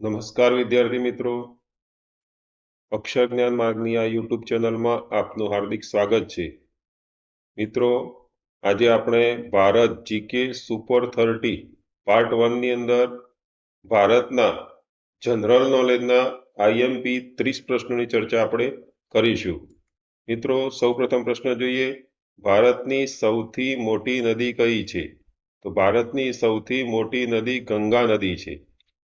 નમસ્કાર વિદ્યાર્થી મિત્રો, અક્ષર જ્ઞાન માર્ગની આ યુટ્યુબ ચેનલમાં આપનું હાર્દિક સ્વાગત છે. મિત્રો, આજે આપણે ભારત જીકે સુપર 30 પાર્ટ 1 ની અંદર ભારતના જનરલ નોલેજના આઈએમપી 30 પ્રશ્નોની ચર્ચા આપણે કરીશું. મિત્રો, સૌપ્રથમ પ્રશ્ન જોઈએ. ભારતની સૌથી મોટી નદી કઈ છે? તો ભારતની સૌથી મોટી નદી ગંગા નદી છે.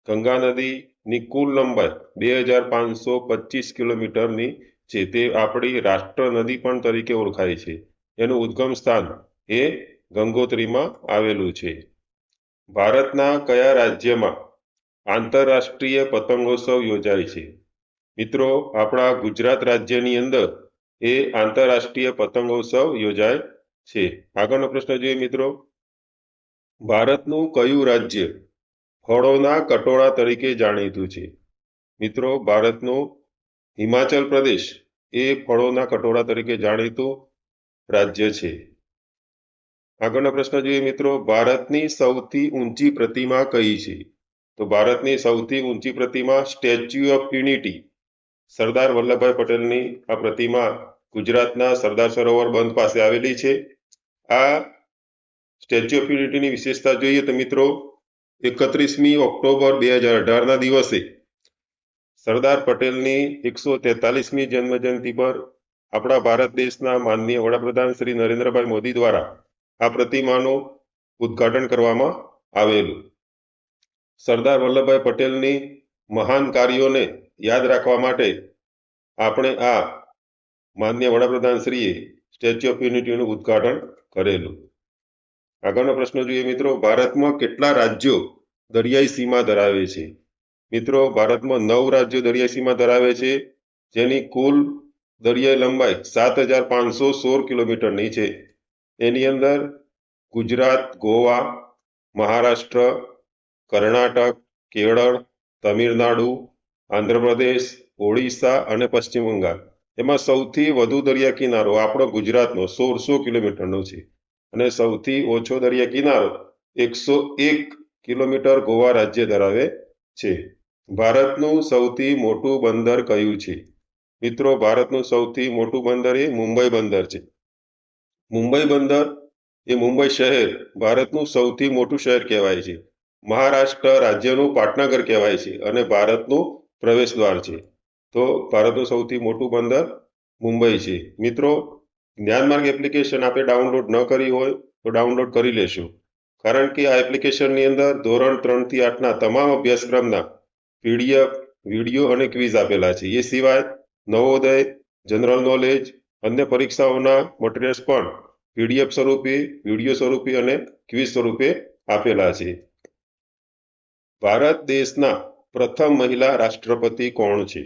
ગંગા નદીની કુલ લંબાઈ 2525 કિલોમીટરની છે. તે આપણી રાષ્ટ્ર નદી પણ તરીકે ઓળખાય છે. એનું ઉદ્ગમ સ્થાન એ ગંગોત્રીમાં આવેલું છે. ભારતના કયા રાજ્યમાં આંતરરાષ્ટ્રીય પતંગોત્સવ યોજાય છે? મિત્રો, આપણા ગુજરાત રાજ્યની અંદર એ આંતરરાષ્ટ્રીય પતંગોત્સવ યોજાય છે. આગળનો પ્રશ્ન જોઈએ મિત્રો. ભારતનું કયું રાજ્ય ફળોના કટોળા તરીકે જાણીતું છે? મિત્રો, ભારતનું હિમાચલ પ્રદેશ એ ફળોના કટોળા તરીકે જાણીતું રાજ્ય છે. આગળનો પ્રશ્ન જોઈએ મિત્રો. ભારતની સૌથી ઊંચી પ્રતિમા કઈ છે? તો ભારતની સૌથી ઊંચી પ્રતિમા statue of unity, Sardar Vallabhbhai પટેલની આ પ્રતિમા ગુજરાતના સરદાર સરોવર બંધ પાસે આવેલી છે. આ સ્ટેચ્યુ ઓફ યુનિટીની વિશેષતા જોઈએ તો મિત્રો, 31મી ઓક્ટોબર 2018ના દિવસે સરદાર પટેલની 143મી જન્મજયંતિ પર આપણા ભારત દેશના માનનીય વડાપ્રધાન શ્રી નરેન્દ્રભાઈ મોદી દ્વારા આ પ્રતિમાનું ઉદ્ઘાટન કરવામાં આવેલું. સરદાર વલ્લભભાઈ પટેલની મહાન કાર્યોને યાદ રાખવા માટે આપણે આ માનનીય વડાપ્રધાન શ્રીએ સ્ટેચ્યુ ઓફ યુનિટીનું ઉદ્ઘાટન કરેલું. આગળનો પ્રશ્ન જોઈએ મિત્રો. ભારતમાં કેટલા રાજ્યો દરિયાઈ સીમા ધરાવે છે? મિત્રો, ભારતમાં 9 રાજ્યો દરિયાઈ સીમા ધરાવે છે, જેની કુલ દરિયાઈ લંબાઈ 7516 કિલોમીટરની છે. એની અંદર ગુજરાત, ગોવા, મહારાષ્ટ્ર, કર્ણાટક, કેરળ, તમિલનાડુ, આંધ્રપ્રદેશ, ઓડિશા અને પશ્ચિમ બંગાળ. એમાં સૌથી વધુ દરિયા કિનારો આપણો ગુજરાતનો 1600 કિલોમીટરનો છે અને સૌથી ઓછો દરિયા કિનારો 101 કિલોમીટર ગોવા રાજ્ય ધરાવે છે. ભારતનું સૌથી મોટું બંદર કયું છે? મિત્રો, ભારતનું સૌથી મોટું બંદર એ મુંબઈ બંદર છે. મુંબઈ બંદર એ મુંબઈ શહેર ભારતનું સૌથી મોટું શહેર કહેવાય છે. મહારાષ્ટ્ર રાજ્યનું પાટનગર કહેવાય છે અને ભારતનું પ્રવેશદ્વાર છે. તો ભારતનું સૌથી મોટું બંદર મુંબઈ છે. મિત્રો, જ્ઞાનમાર્ગ એપ્લિકેશન આપણે ડાઉનલોડ ન કરી હોય તો ડાઉનલોડ કરી લેશું, કારણ કે આ એપ્લિકેશનની અંદર ધોરણ 3 થી 8ના તમામ અભ્યાસક્રમના પીડીએફ, વિડીયો અને ક્વિઝ આપેલા છે. એ સિવાય નવોદય, જનરલ નોલેજ, અન્ય પરીક્ષાઓના મટીરિયલ્સ પણ પીડીએફ સ્વરૂપે, વિડીયો સ્વરૂપે અને ક્વિઝ સ્વરૂપે આપેલા છે. ભારત દેશના પ્રથમ મહિલા રાષ્ટ્રપતિ કોણ છે?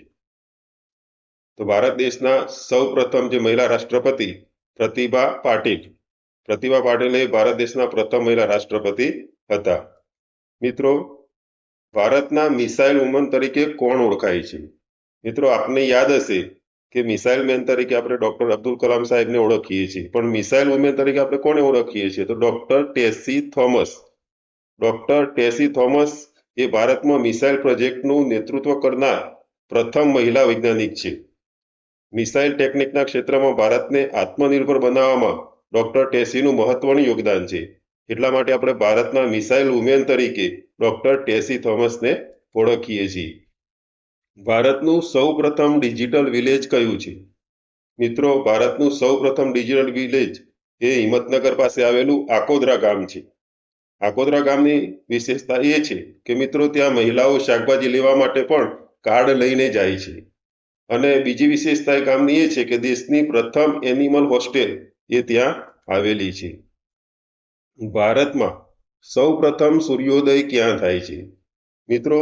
તો ભારત દેશના સૌ પ્રથમ જે મહિલા રાષ્ટ્રપતિ પ્રતિભા પાટીલ. પ્રતિભા પાટીલ એ ભારત દેશના પ્રથમ મહિલા રાષ્ટ્રપતિ હતા. મિત્રો, ભારતના મિસાઇલ વુમન તરીકે કોણ ઓળખાય છે? મિત્રો, આપને યાદ હશે કે મિસાઇલ મેન તરીકે આપણે ડોક્ટર અબ્દુલ કલામ સાહેબને ઓળખીએ છીએ, પણ મિસાઇલ વુમેન તરીકે આપણે કોને ઓળખીએ છીએ? તો ડોક્ટર ટેસી થોમસ. ડોક્ટર ટેસી થોમસ એ ભારતમાં મિસાઇલ પ્રોજેક્ટનું નેતૃત્વ કરનાર પ્રથમ મહિલા વૈજ્ઞાનિક છે. મિસાઇલ ટેકનિકના ક્ષેત્રમાં ભારતને આત્મનિર્ભર બનાવવામાં ડોક્ટર ટેસીનું મહત્વનું યોગદાન છે. એટલા માટે આપણે ભારતના મિસાઇલ વુમેન તરીકે ડોક્ટર ટેસી થોમસને ઓળખીએ છીએ. ભારતનું સૌપ્રથમ ડિજિટલ વિલેજ કયું છે? મિત્રો, ભારતનું સૌપ્રથમ ડિજિટલ વિલેજ એ હિંમતનગર પાસે આવેલું આકોદરા ગામ છે. આકોદરા ગામની વિશેષતા એ છે કે મિત્રો, ત્યાં મહિલાઓ શાકભાજી લેવા માટે પણ કાર્ડ લઈને જાય છે. અને બીજી વિશેષતા એ ગામની એ છે કે દેશની પ્રથમ એનિમલ હોસ્ટેલ એ ત્યાં આવેલી છે. ભારતમાં સૌ પ્રથમ સૂર્યોદય ક્યાં થાય છે? મિત્રો,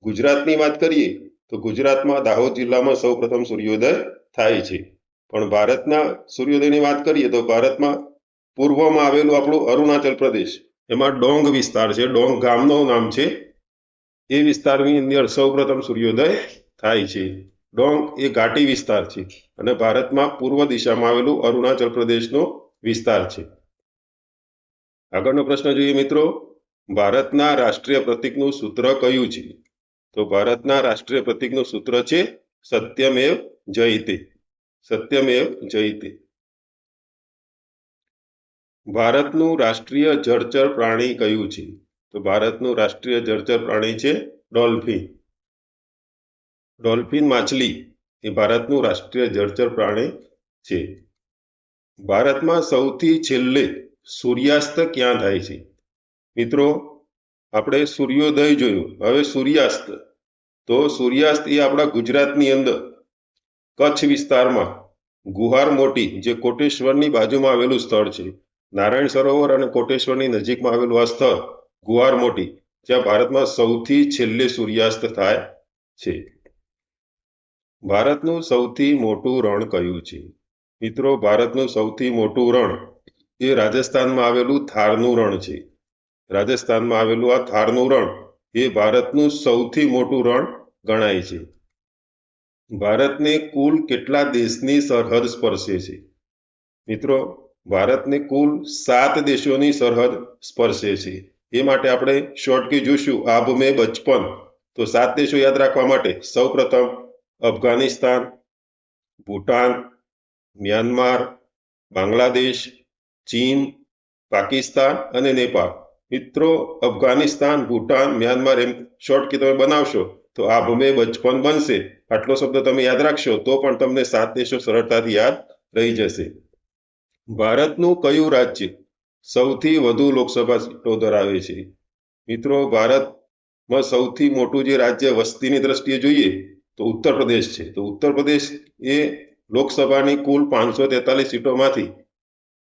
ગુજરાતની વાત કરીએ તો ગુજરાતમાં દાહોદ જિલ્લામાં સૌ પ્રથમ સૂર્યોદય થાય છે. પણ ભારતના સૂર્યોદયની વાત કરીએ તો ભારતમાં પૂર્વમાં આવેલું આપણું અરુણાચલ પ્રદેશ, એમાં ડોંગ વિસ્તાર છે, ડોંગ ગામનું નામ છે, એ વિસ્તારની અંદર સૌ પ્રથમ સૂર્યોદય થાય છે. ડોંગ એ ઘાટી વિસ્તાર છે અને ભારતમાં પૂર્વ દિશામાં આવેલું અરુણાચલ પ્રદેશનો વિસ્તાર છે. આગળનો પ્રશ્ન જોઈએ મિત્રો. ભારતના રાષ્ટ્રીય પ્રતીકનું સૂત્ર કયું છે? તો ભારતના રાષ્ટ્રીય પ્રતીકનું સૂત્ર છે સત્યમેવ જયતે. સત્યમેવ જયતે. ભારતનું રાષ્ટ્રીય જળચર પ્રાણી કયું છે? તો ભારતનું રાષ્ટ્રીય જળચર પ્રાણી છે ડોલ્ફિન. ડોલ્ફિન માછલી એ ભારતનું રાષ્ટ્રીય જળચર પ્રાણી છે. ભારતમાં સૌથી છેલ્લે સૂર્યાસ્ત ક્યાં થાય છે? મિત્રો, આપણે સૂર્યોદય જોયું, હવે સૂર્યાસ્ત. તો સૂર્યાસ્ત એ આપણા ગુજરાતની અંદર કચ્છ વિસ્તારમાં ગુહાર મોટી, જે કોટેશ્વરની બાજુમાં આવેલું સ્થળ છે. નારાયણ સરોવર અને કોટેશ્વરની નજીકમાં આવેલું આ સ્થળ ગુહાર મોટી, જ્યાં ભારતમાં સૌથી છેલ્લે સૂર્યાસ્ત થાય છે. ભારતનું સૌથી મોટું રણ કયું છે? મિત્રો, ભારતનું સૌથી મોટું રણ એ રાજસ્થાનમાં આવેલું થારનું રણ છે. રાજસ્થાનમાં આવેલું આ થારનું રણ એ ભારતનું સૌથી મોટું રણ ગણાય છે. ભારતને કુલ કેટલા દેશની સરહદ સ્પર્શે છે? મિત્રો, ભારતને કુલ 7 દેશોની સરહદ સ્પર્શે છે. એ માટે આપણે શોર્ટકી જોઈશું આબ મેં બચપન. તો 7 દેશો યાદ રાખવા માટે સૌપ્રથમ અફઘાનિસ્તાન, ભૂટાન, મ્યાનમાર, બાંગ્લાદેશ, ચીન, પાકિસ્તાન અને નેપાળ. મિત્રો, અફઘાનિસ્તાન, ભૂટાન, મ્યાનમાર એમ શોર્ટકી તમે બનાવશો તો આબ મેં બચપન બનશે. આટલો શબ્દ તમે યાદ રાખશો તો પણ તમને 7 દેશો સરળતાથી યાદ રહી જશે. ભારતનું કયું રાજ્ય સૌથી વધુ લોકસભા સીટો ધરાવે છે? મિત્રો, ભારતમાં સૌથી મોટું જે રાજ્ય વસ્તીની દ્રષ્ટિએ જોઈએ તો ઉત્તર પ્રદેશ છે. તો ઉત્તર પ્રદેશ એ લોકસભાની કુલ 543 સીટોમાંથી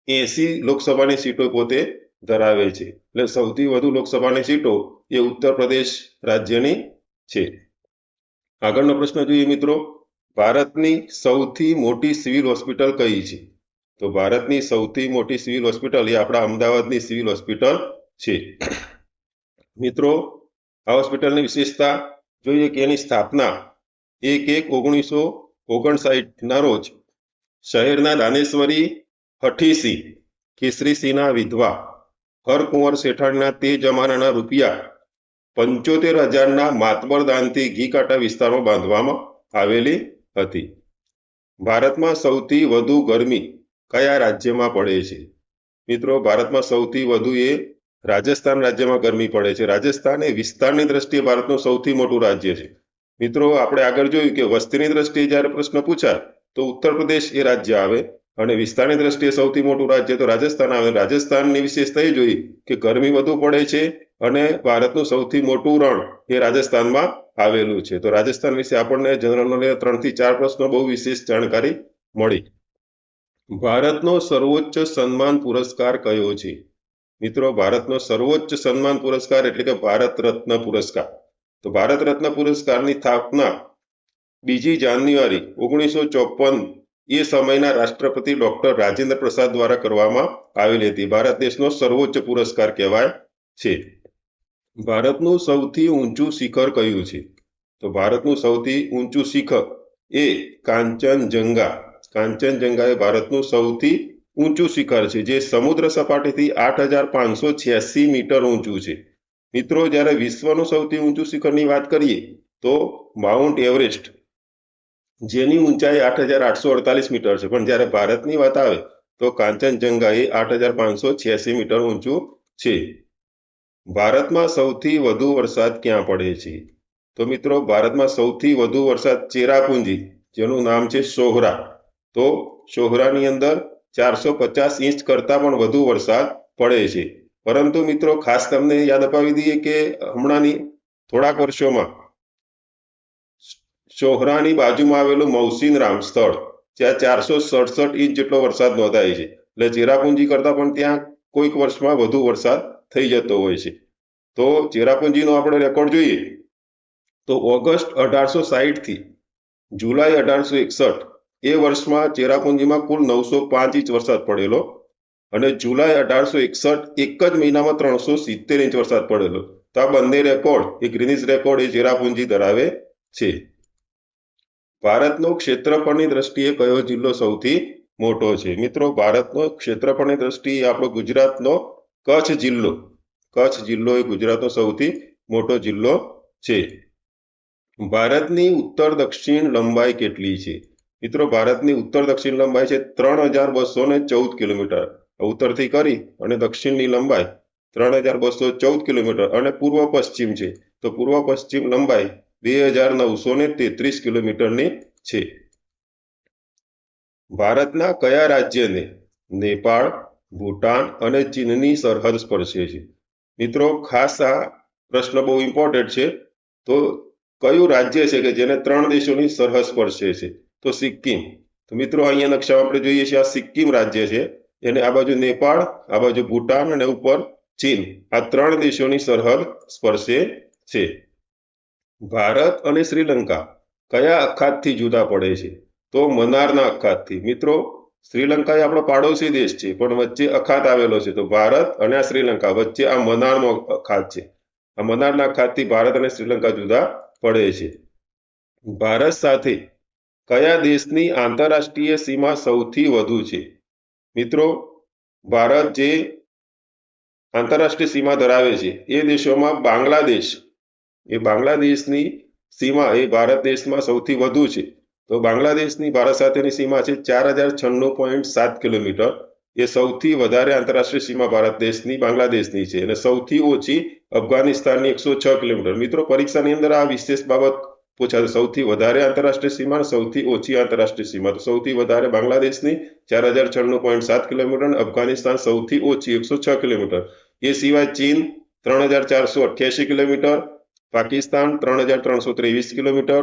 80 લોકસભાની સીટો પોતે ધરાવે છે. એટલે સૌથી વધુ લોકસભાની સીટો એ ઉત્તર પ્રદેશ રાજ્યની છે. આગળનો પ્રશ્ન જોઈએ મિત્રો, ભારતની સૌથી મોટી સિવિલ હોસ્પિટલ કઈ છે? તો ભારતની સૌથી મોટી સિવિલ હોસ્પિટલ એ આપણા અમદાવાદની સિવિલ હોસ્પિટલ છે. મિત્રો, આ હોસ્પિટલની વિશેષતા જોઈએ કે એની સ્થાપના 1/1/1959 રોજ શહેરના દાનેશ્વરી હઠીસિંહ કેસરીસિંહના વિધવા હરકુંવર શેઠાણીના તે જમાનાના રૂપિયા 75,000ના માતબર દાનથી ઘી કાંટા વિસ્તારમાં બાંધવામાં આવેલી હતી. ભારતમાં સૌથી વધુ ગરમી કયા રાજ્યમાં પડે છે? મિત્રો, ભારતમાં સૌથી વધુ એ રાજસ્થાન રાજ્યમાં ગરમી પડે છે. રાજસ્થાન એ વિસ્તારની દ્રષ્ટિએ ભારતનું સૌથી મોટું રાજ્ય છે. મિત્રો, આપણે આગળ જોયું કે વસ્તીની દ્રષ્ટિએ જ્યારે પ્રશ્ન પૂછાય તો ઉત્તર પ્રદેશ એ રાજ્ય આવે અને વિસ્તારની દ્રષ્ટિએ સૌથી મોટું રાજ્ય તો રાજસ્થાન આવે. રાજસ્થાનની વિશેષતા એ જોઈ કે ગરમી વધુ પડે છે અને ભારતનું સૌથી મોટું રણ એ રાજસ્થાનમાં આવેલું છે. તો રાજસ્થાન વિશે આપણને જનરલ નોલેજ 3 થી 4 પ્રશ્નો બહુ વિશેષ જાણકારી મળી. ભારતનો સર્વોચ્ચ સન્માન પુરસ્કાર કયો છે? મિત્રો, ભારતનો સર્વોચ્ચ સન્માન પુરસ્કાર એટલે કે ભારત રત્ન પુરસ્કાર. તો ભારત રત્ન પુરસ્કારની સ્થાપના 2 જાન્યુઆરી 1954 એ સમયના રાષ્ટ્રપતિ ડોક્ટર રાજેન્દ્ર પ્રસાદ દ્વારા કરવામાં આવેલી હતી. ભારત દેશનો સર્વોચ્ચ પુરસ્કાર કહેવાય છે. ભારતનું સૌથી ઊંચું શિખર કયું છે? તો ભારતનું સૌથી ઊંચું શિખર એ કાંચનજંગા. કાંચનજંગા એ ભારતનું સૌથી ઊંચું શિખર છે, જે સમુદ્ર સપાટીથી 8,586 મીટર ઊંચું છે. મિત્રો, જ્યારે વિશ્વનું સૌથી ઊંચું શિખરની વાત કરીએ તો માઉન્ટ એવરેસ્ટ, જેની ઊંચાઈ 8,848 મીટર છે, પણ જ્યારે ભારતની વાત આવે તો કાંચનજંગા એ 8,586 મીટર ઊંચું છે. ભારતમાં સૌથી વધુ વરસાદ ક્યાં પડે છે? તો મિત્રો, ભારતમાં સૌથી વધુ વરસાદ ચેરાપુંજી, જેનું નામ છે સોહરા. તો સોહરાની અંદર 450 ઇંચ કરતાં પણ વધુ વરસાદ પડે છે. પરંતુ મિત્રો, ખાસ તમને યાદ અપાવી દઈએ કે હમણાંની થોડાક વર્ષોમાં સોહરાની બાજુમાં આવેલું મૌસીનરામ સ્થળ, જ્યાં 467 ઇંચ જેટલો વરસાદ નોંધાય છે. એટલે ચેરાપુંજી કરતાં પણ ત્યાં કોઈક વર્ષમાં વધુ વરસાદ થઈ જતો હોય છે. તો ચેરાપુંજીનો આપણે રેકોર્ડ જોઈએ તો ઓગસ્ટ 1860 થી જુલાઈ 1861 એ વર્ષમાં ચેરાપુંજીમાં કુલ 905 ઇંચ વરસાદ પડેલો અને જુલાઈ 1861 એક જ મહિનામાં 370 ઇંચ વરસાદ પડેલો. તો આ બંને રેકોર્ડ એ ગ્રીનિચ રેકોર્ડ એ ચેરાપુંજી ધરાવે છે. ભારતનો ક્ષેત્રફળની દ્રષ્ટિએ કયો જિલ્લો સૌથી મોટો છે? મિત્રો, ભારતનો ક્ષેત્રફળની દ્રષ્ટિએ આપણો ગુજરાતનો કચ્છ જિલ્લો એ ગુજરાતનો સૌથી મોટો જિલ્લો છે. ભારતની ઉત્તર દક્ષિણ લંબાઈ કેટલી છે? મિત્રો, ભારતની ઉત્તર દક્ષિણ લંબાઈ છે 3214 કિલોમીટર. ઉત્તરથી કરી અને દક્ષિણની લંબાઈ 3214 કિલોમીટર અને પૂર્વ પશ્ચિમ છે તો પૂર્વ પશ્ચિમ લંબાઈ 2933 કિલોમીટરની છે. ભારતના કયા રાજ્યને નેપાળ, ભૂટાન અને ચીનની સરહદ સ્પર્શે છે? મિત્રો, ખાસ આ પ્રશ્ન બહુ ઇમ્પોર્ટન્ટ છે. તો કયું રાજ્ય છે કે જેને 3 દેશોની સરહદ સ્પર્શે છે? તો સિક્કિમ. તો મિત્રો, અહીંયા નકશામાં આપણે જોઈએ છીએ આ સિક્કિમ રાજ્ય છે. એને આ બાજુ નેપાળ, આ બાજુ ભૂટાન અને ઉપર ચીન, આ 3 દેશોની સરહદ સ્પર્શે છે. ભારત અને શ્રીલંકા કયા અખાતથી જુદા પડે છે? તો મન્નારના અખાતથી. મિત્રો, શ્રીલંકા એ આપણો પાડોશી દેશ છે પણ વચ્ચે અખાત આવેલો છે. તો ભારત અને આ શ્રીલંકા વચ્ચે આ મન્નારનો અખાત છે. આ મન્નારના અખાતથી ભારત અને શ્રીલંકા જુદા પડે છે. ભારત સાથે કયા દેશની આંતરરાષ્ટ્રીય સીમા સૌથી વધુ છે? મિત્રો, ભારત જે આંતરરાષ્ટ્રીય સીમા ધરાવે છે એ દેશોમાં બાંગ્લાદેશની સીમા એ ભારત દેશમાં સૌથી વધુ છે. તો બાંગ્લાદેશની ભારત સાથેની સીમા છે 4096.7 કિલોમીટર. એ સૌથી વધારે આંતરરાષ્ટ્રીય સીમા ભારત દેશની બાંગ્લાદેશની છે અને સૌથી ઓછી અફઘાનિસ્તાનની 106 કિલોમીટર. મિત્રો, પરીક્ષાની અંદર આ વિશેષ બાબત પૂછાશે. સૌથી વધારે આંતરરાષ્ટ્રીય સીમા, સૌથી ઓછી આંતરરાષ્ટ્રીય સીમા. તો સૌથી વધારે બાંગ્લાદેશની 4096.7 કિલોમીટર અને અફઘાનિસ્તાન સૌથી ઓછી 106 કિલોમીટર. એ સિવાય ચીન 3488 kilometre, Pakistan 3323 kilometre,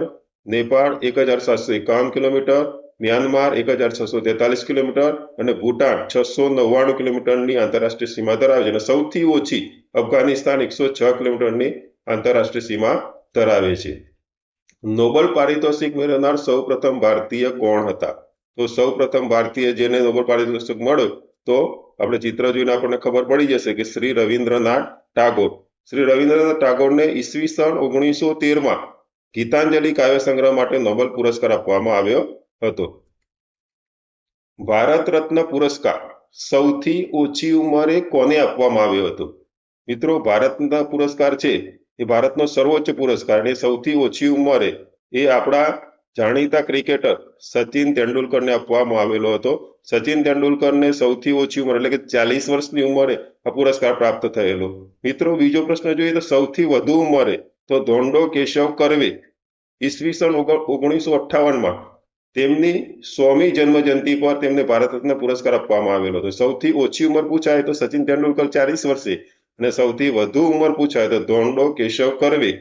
Nepal 1751 kilometre, Myanmar 1643 kilometre અને ભૂટાન 699 કિલોમીટરની આંતરરાષ્ટ્રીય સીમા ધરાવે છે અને સૌથી ઓછી અફઘાનિસ્તાન 106 કિલોમીટરની આંતરરાષ્ટ્રીય સીમા ધરાવે છે. નોબેલ પારિતોષિક મેળવનાર સૌપ્રથમ ભારતીય કોણ હતા? તો સૌપ્રથમ ભારતીય જેને નોબેલ પારિતોષિક મળ્યો તો આપણે ચિત્ર જોઈને આપણને ખબર પડી જશે કે શ્રી રવિન્દ્રનાથ ટાગોર. શ્રી રવિન્દ્રનાથ ટાગોરને ઈસવીસન 1913માં ગીતાંજલિ કાવ્ય સંગ્રહ માટે નોબેલ પુરસ્કાર આપવામાં આવ્યો હતો. ભારત રત્ન પુરસ્કાર સૌથી ઓછી ઉંમરે કોને આપવામાં આવ્યો હતો? મિત્રો, ભારત રત્ન પુરસ્કાર છે એ ભારતનો સર્વોચ્ચ પુરસ્કાર અને સૌથી ઓછી ઉંમરે એ આપણા જાણીતા ક્રિકેટર સચિન તેંડુલકરને આપવામાં આવેલો હતો. સચિન તેંડુલકરને સૌથી ઓછી ઉંમર એટલે કે 40 વર્ષની ઉંમરે આ પુરસ્કાર પ્રાપ્ત થયેલો. મિત્રો, બીજો પ્રશ્ન જોઈએ તો સૌથી વધુ ઉંમરે તો ધોંડો કેશવ કર્વે ઈસવીસન 1958માં તેમની 100મી જન્મજયંતિ પર તેમને ભારત રત્ન પુરસ્કાર આપવામાં આવેલો હતો. સૌથી ઓછી ઉંમર પૂછાય તો સચિન તેંડુલકર 40 વર્ષે અને સૌથી વધુ ઉંમર પૂછાય તો ધોંડો કેશવ કર્વે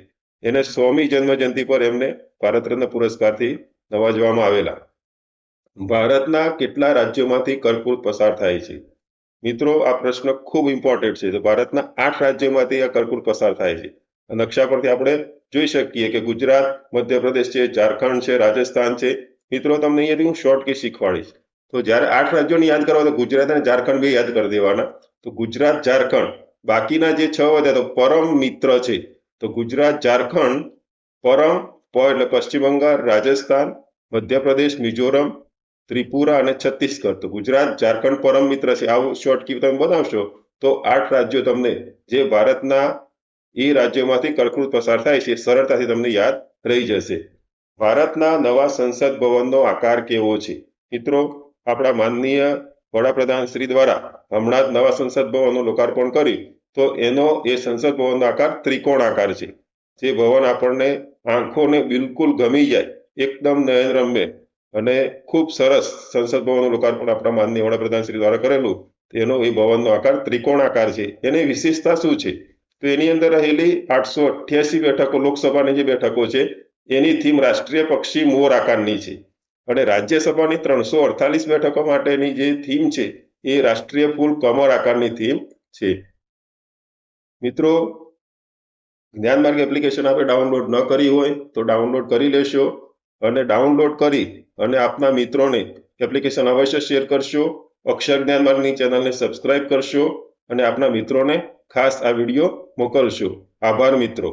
એને 100મી જન્મજયંતિ પર એમને ભારત રત્ન પુરસ્કારથી નવાજવામાં આવેલા. ભારતના કેટલા રાજ્યોમાંથી કર્કવૃત પસાર થાય છે? મિત્રો, આ પ્રશ્ન ખૂબ ઇમ્પોર્ટન્ટ છે. તો ભારતના 8 રાજ્યોમાંથી આ કર્કવૃત પસાર થાય છે. નકશા પરથી આપણે જોઈ શકીએ કે ગુજરાત, મધ્યપ્રદેશ છે, ઝારખંડ છે, રાજસ્થાન છે. મિત્રો, તમને અહીંયાથી હું શોર્ટ કી શીખવાડીશ. તો જ્યારે 8 રાજ્યોને યાદ કરવા તો ગુજરાત અને ઝારખંડ બે યાદ કરી દેવાના. તો ગુજરાત, ઝારખંડ, બાકીના જે 6 વધ્યા તો પરમ મિત્ર છે. તો ગુજરાત, ઝારખંડ, પરમ એટલે પશ્ચિમ બંગાળ, રાજસ્થાન, મધ્યપ્રદેશ, મિઝોરમ, ત્રિપુરા અને છત્તીસગઢ. તો ગુજરાત, ઝારખંડ પરમ મિત્ર છે. આવું શોર્ટ કી તમે બનાવશો તો 8 રાજ્યો તમને જે ભારતના એ રાજ્યોમાંથી કર્કવૃત પસાર થાય છે સરળતાથી તમને યાદ રહી જશે. ભારતના નવા સંસદ ભવનનો આકાર કેવો છે? મિત્રો, આપણા માનનીય વડાપ્રધાન શ્રી દ્વારા હમણાં જ નવા સંસદ ભવનનું લોકાર્પણ કર્યું. તો એનો એ સંસદ ભવનનો આકાર ત્રિકોણ આકાર છે. જે ભવન આપણને આંખોને બિલકુલ ગમી જાય, એકદમ નયનરમ્ય અને ખૂબ સરસ સંસદ ભવનનું લોકાર્પણ આપણા માનનીય વડાપ્રધાન શ્રી દ્વારા કરેલું. એનો એ ભવનનો આકાર ત્રિકોણ આકાર છે. એની વિશેષતા શું છે? તો એની અંદર રહેલી 888 બેઠકો, લોકસભાની જે બેઠકો છે એની થીમ રાષ્ટ્રીય પક્ષી મોર આકારની છે અને રાજ્યસભાની 348 બેઠકો માટેની જે થીમ છે એ રાષ્ટ્રીય ફૂલ કમળ આકારની થીમ છે. મિત્રો, જ્ઞાન માર્ગ એપ્લિકેશન આપણે ડાઉનલોડ ન કરી હોય તો ડાઉનલોડ કરી લેશો અને ડાઉનલોડ કરી અને આપના મિત્રોને એપ્લિકેશન અવશ્ય શેર કરશો. અક્ષર જ્ઞાન માર્ગની ચેનલને સબસ્ક્રાઇબ કરશો અને આપના મિત્રોને ખાસ આ વિડીયો મોકલશો. આભાર મિત્રો.